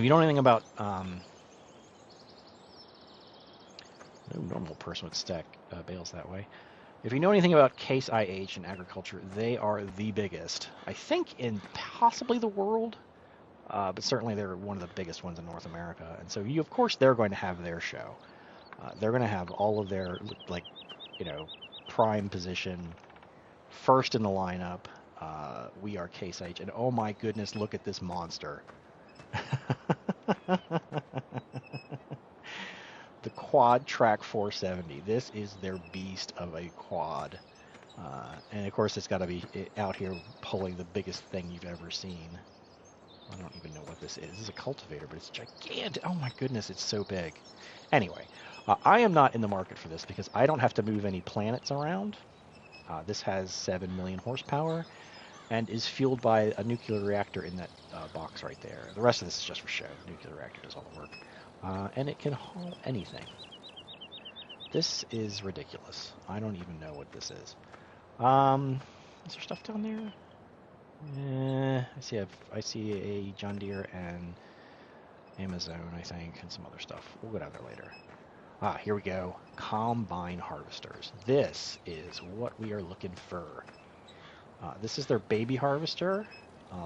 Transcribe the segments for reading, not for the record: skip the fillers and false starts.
If you know anything about no normal person would stack bales that way. If you know anything about Case IH in agriculture, they are the biggest, I think, in possibly the world, but certainly they're one of the biggest ones in North America. And so, of course, they're going to have their show. They're going to have all of their, like, prime position, first in the lineup. We are Case IH, and oh my goodness, look at this monster. The Quad Track 470. This is their beast of a quad. And of course, it's got to be out here pulling the biggest thing you've ever seen. I don't even know what this is. This is a cultivator, but it's gigantic. Oh my goodness, it's so big. Anyway, I am not in the market for this because I don't have to move any planets around. This has 7 million horsepower and is fueled by a nuclear reactor in that box right there. The rest of this is just for show. The nuclear reactor does all the work. And it can haul anything. This is ridiculous. I don't even know what this is. Is there stuff down there? I see a John Deere and Amazon, I think, and some other stuff. We'll go down there later. Here we go. Combine harvesters. This is what we are looking for. This is their baby harvester,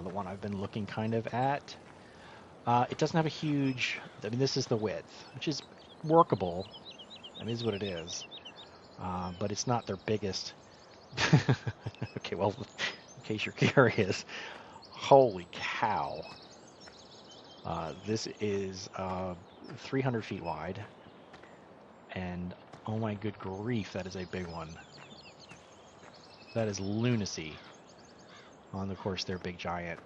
the one I've been looking kind of at. It doesn't have a huge, this is the width, which is workable. That is what it is. But it's not their biggest. Okay, well, in case you're curious, holy cow. This is 300 feet wide. And oh my good grief, that is a big one. That is lunacy. On the course, their big giant.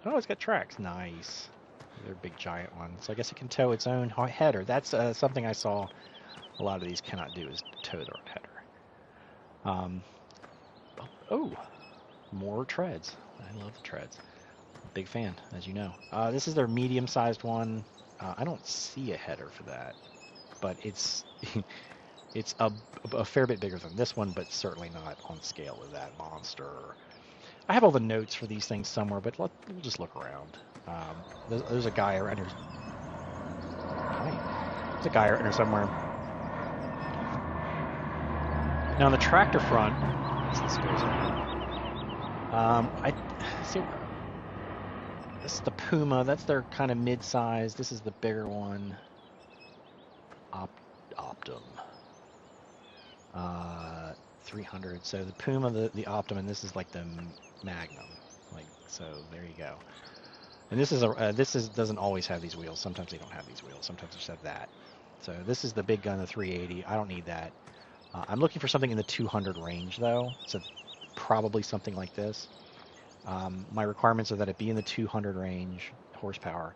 Oh, it's got tracks. Nice. Their big giant one. So I guess it can tow its own header. That's something I saw a lot of these cannot do, is tow their own header. Oh, more treads. I love the treads. Big fan, as you know. This is their medium-sized one. I don't see a header for that, but it's it's a fair bit bigger than this one, but certainly not on scale with that monster. I have all the notes for these things somewhere, but we'll just look around. There's a guy around here. There's a guy around here somewhere. Now on the tractor front, this goes I see. This is the Puma. That's their kind of mid-size. This is the bigger one. Optum. 300. So the Puma, the Optum, and this is like the Magnum. Like, so there you go. And this is doesn't always have these wheels. Sometimes they don't have these wheels. Sometimes they just have that. So this is the big gun, the 380. I don't need that. I'm looking for something in the 200 range though. So probably something like this. My requirements are that it be in the 200 range horsepower,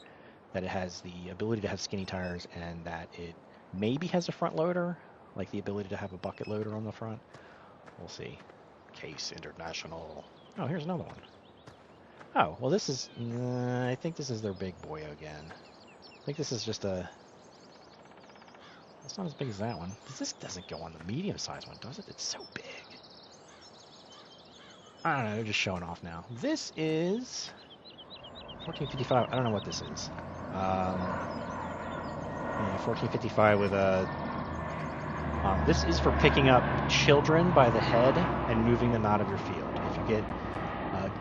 that it has the ability to have skinny tires, and that it maybe has a front loader, like the ability to have a bucket loader on the front. We'll see. Case International. Oh, here's another one. Oh, well this is, I think this is their big boy again. I think this is just a, it's not as big as that one. This doesn't go on the medium-sized one, does it? It's so big. I don't know, they're just showing off now. This is 1455. I don't know what this is. Yeah, 1455 with a... this is for picking up children by the head and moving them out of your field. If you get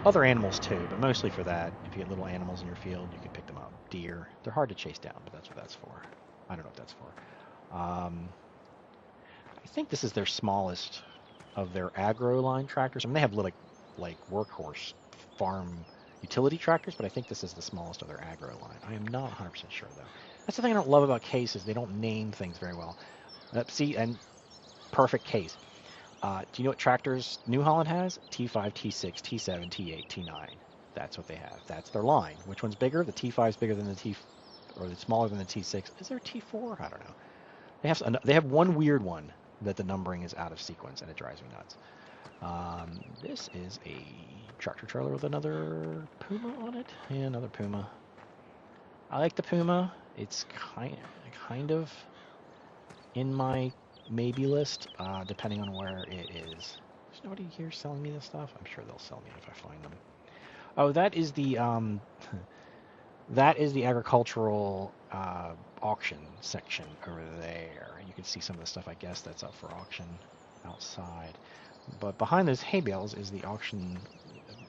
other animals too, but mostly for that. If you get little animals in your field, you can pick them up. Deer. They're hard to chase down, but that's what that's for. I don't know what that's for. I think this is their smallest of their agro line tractors. I mean, they have like workhorse farm utility tractors, but I think this is the smallest of their agro line. I am not 100% sure though. That's the thing I don't love about Case, is they don't name things very well. See, and perfect Case. Do you know what tractors New Holland has? T5, T6, T7, T8, T9. That's what they have. That's their line. Which one's bigger? The T5 is bigger than the T, or it's smaller than the T6. Is there a T4? I don't know. They have one weird one that the numbering is out of sequence, and it drives me nuts. This is a tractor trailer with another Puma on it. Yeah, another Puma. I like the Puma. It's kind of in my maybe list, depending on where it is. There's nobody here selling me this stuff. I'm sure they'll sell me if I find them. Oh, that is the That is the agricultural auction section over there. You can see some of the stuff, I guess, that's up for auction outside. But behind those hay bales is the auction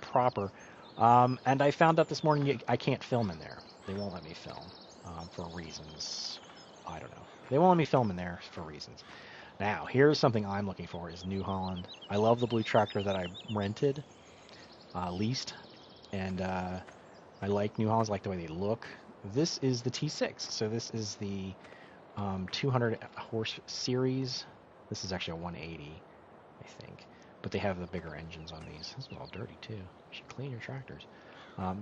proper. And I found out this morning I can't film in there. They won't let me film for reasons. I don't know. They won't let me film in there for reasons. Now, here's something I'm looking for is New Holland. I love the blue tractor that I rented, leased, and I like New Hollands, I like the way they look. This is the T6, so this is the 200 horse series. This is actually a 180, I think. But they have the bigger engines on these. This is all dirty too. You should clean your tractors.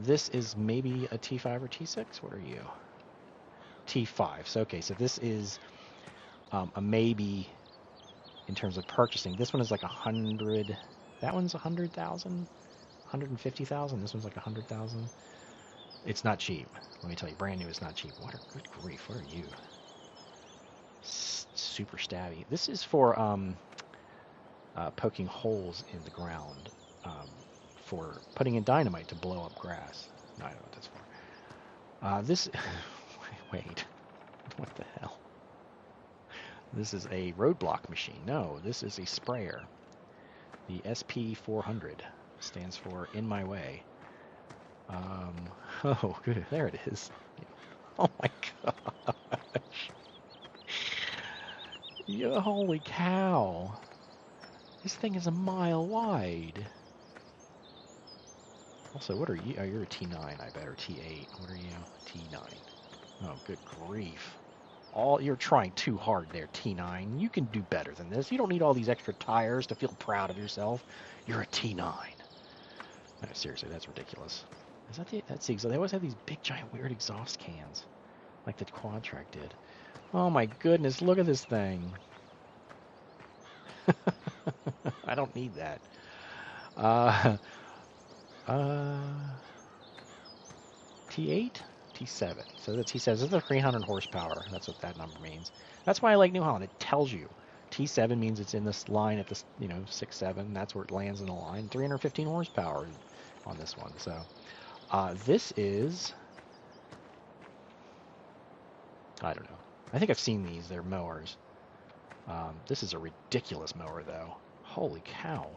This is maybe a T5 or T6. What are you? T5. So okay, so this is a maybe in terms of purchasing. This one is like 100. That one's 100,000, 150,000. This one's like 100,000. It's not cheap. Let me tell you, brand new is not cheap. Good grief, what are you? Super stabby. This is for poking holes in the ground for putting in dynamite to blow up grass. No, I don't know what that's for. This, wait, what the hell? This is a roadblock machine. No, this is a sprayer. The SP400 stands for In My Way. Oh, good. There it is. Oh my gosh. Yeah, holy cow. This thing is a mile wide. Also, what are you? Oh, you're a T9, I bet, or T8. What are you? T9. Oh, good grief. You're trying too hard there, T9. You can do better than this. You don't need all these extra tires to feel proud of yourself. You're a T9. No, seriously, that's ridiculous. That's the exhaust. They always have these big, giant, weird exhaust cans, like the quad track did. Oh my goodness, look at this thing. I don't need that. T8? T7. So the T7 is the 300 horsepower. That's what that number means. That's why I like New Holland. It tells you. T7 means it's in this line at this, 6, 7. That's where it lands in the line. 315 horsepower on this one. So this is, I don't know. I think I've seen these. They're mowers. This is a ridiculous mower, though. Holy cow.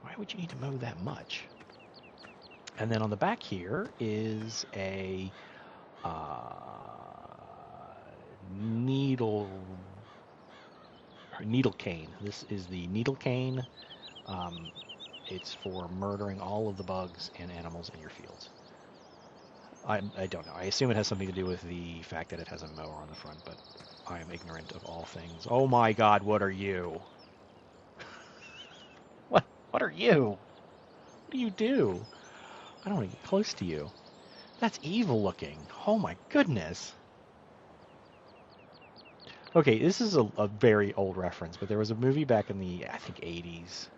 Why would you need to mow that much? And then on the back here is a needle cane. This is the needle cane. It's for murdering all of the bugs and animals in your fields. I don't know. I assume it has something to do with the fact that it has a mower on the front, but I am ignorant of all things. Oh my God, what are you? What are you? What do you do? I don't want to get close to you. That's evil looking. Oh my goodness. Okay, this is a very old reference, but there was a movie back in the, I think, 80s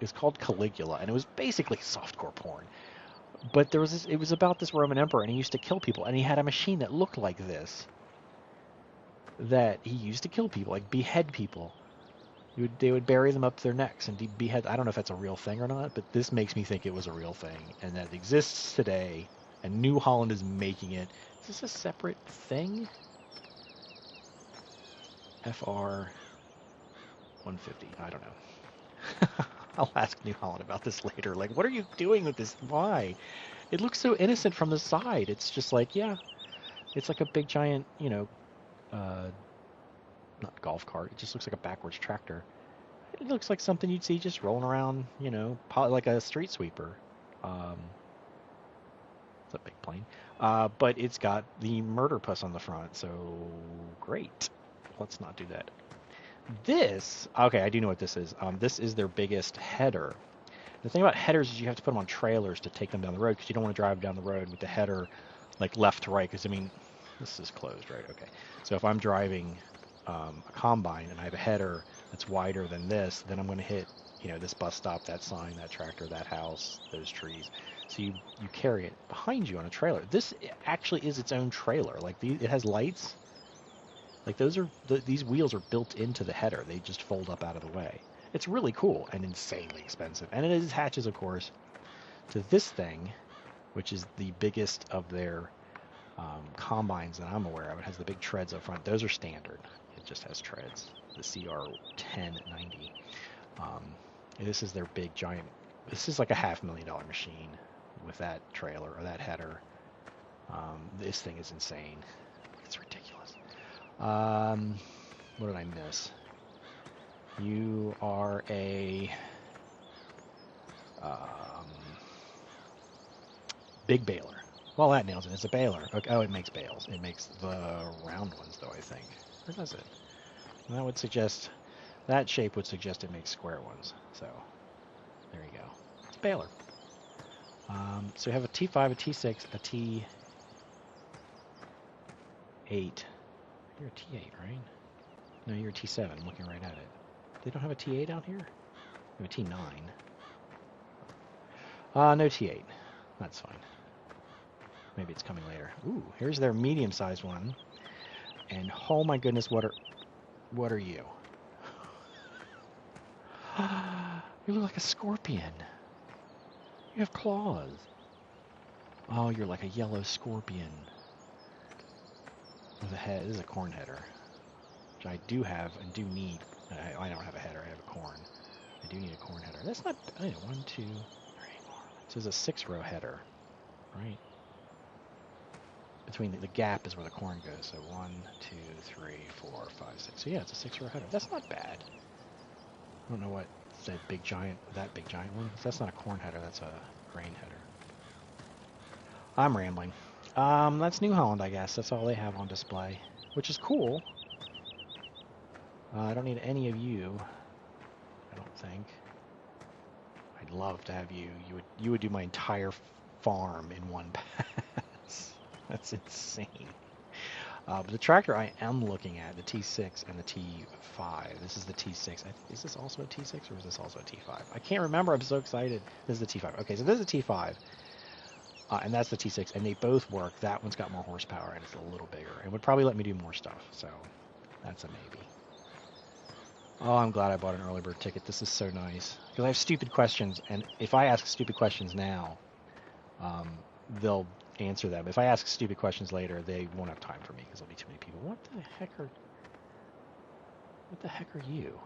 it's called Caligula, and it was basically softcore porn. But there was this, it was about this Roman emperor, and he used to kill people, and he had a machine that looked like this that he used to kill people, like behead people. They would bury them up to their necks and behead. I don't know if that's a real thing or not, but this makes me think it was a real thing, and that it exists today, and New Holland is making it. Is this a separate thing? FR 150. I don't know. I'll ask New Holland about this later. Like, what are you doing with this? Why? It looks so innocent from the side. It's just like, yeah, it's like a big giant, not golf cart. It just looks like a backwards tractor. It looks like something you'd see just rolling around, like a street sweeper. It's a big plane. But it's got the murder puss on the front, so great. Let's not do that. This, okay, I do know what this is. This is their biggest header. The thing about headers is you have to put them on trailers to take them down the road because you don't want to drive down the road with the header like left to right because, this is closed, right? Okay. So if I'm driving a combine and I have a header that's wider than this, then I'm going to hit, this bus stop, that sign, that tractor, that house, those trees. So you carry it behind you on a trailer. This actually is its own trailer. Like it has lights. Like these wheels are built into the header. They just fold up out of the way. It's really cool and insanely expensive. And it is hatches, of course. to this thing, which is the biggest of their combines that I'm aware of. It has the big treads up front. Those are standard. It just has treads. The CR1090. This is their big giant. This is like a $500,000 machine with that trailer or that header. This thing is insane. It's ridiculous. What did I miss? You are a big baler. Well, that nails it. It's a baler. Okay. Oh, it makes bales. It makes the round ones, though, I think. Or does it? And that would suggest, that shape would suggest it makes square ones. So, there you go. It's a baler. So you have a T5, a T6, a T8. You're a T8, right? No, you're a T7. I'm looking right at it. They don't have a T8 out here? They have a T9. No T8. That's fine. Maybe it's coming later. Ooh, here's their medium-sized one. And oh my goodness, what are you? You look like a scorpion. You have claws. Oh, you're like a yellow scorpion. With a head. This is a corn header. Which I do have and do need. I don't have a header, I have a corn. I do need a corn header. That's not bad. 1, 2, 3, 4. So there's a 6-row header. Right? Between the gap is where the corn goes. So 1, 2, 3, 4, 5, 6. So yeah, it's a 6-row header. That's not bad. I don't know what that big giant one. That's not a corn header. That's a grain header. I'm rambling. That's New Holland, I guess. That's all they have on display, which is cool. I don't need any of you. I don't think. I'd love to have you. You would do my entire farm in one pass. That's insane. But the tractor I am looking at, the T6 and the T5. This is the T6. Is this also a T6 or is this also a T5? I can't remember. I'm so excited. This is the T5. Okay, so this is a T5. And that's the T6. And they both work. That one's got more horsepower and it's a little bigger. And would probably let me do more stuff. So that's a maybe. Oh, I'm glad I bought an early bird ticket. This is so nice. Because I have stupid questions. And if I ask stupid questions now, they'll answer them. If I ask stupid questions later, they won't have time for me because there'll be too many people. What the heck are you?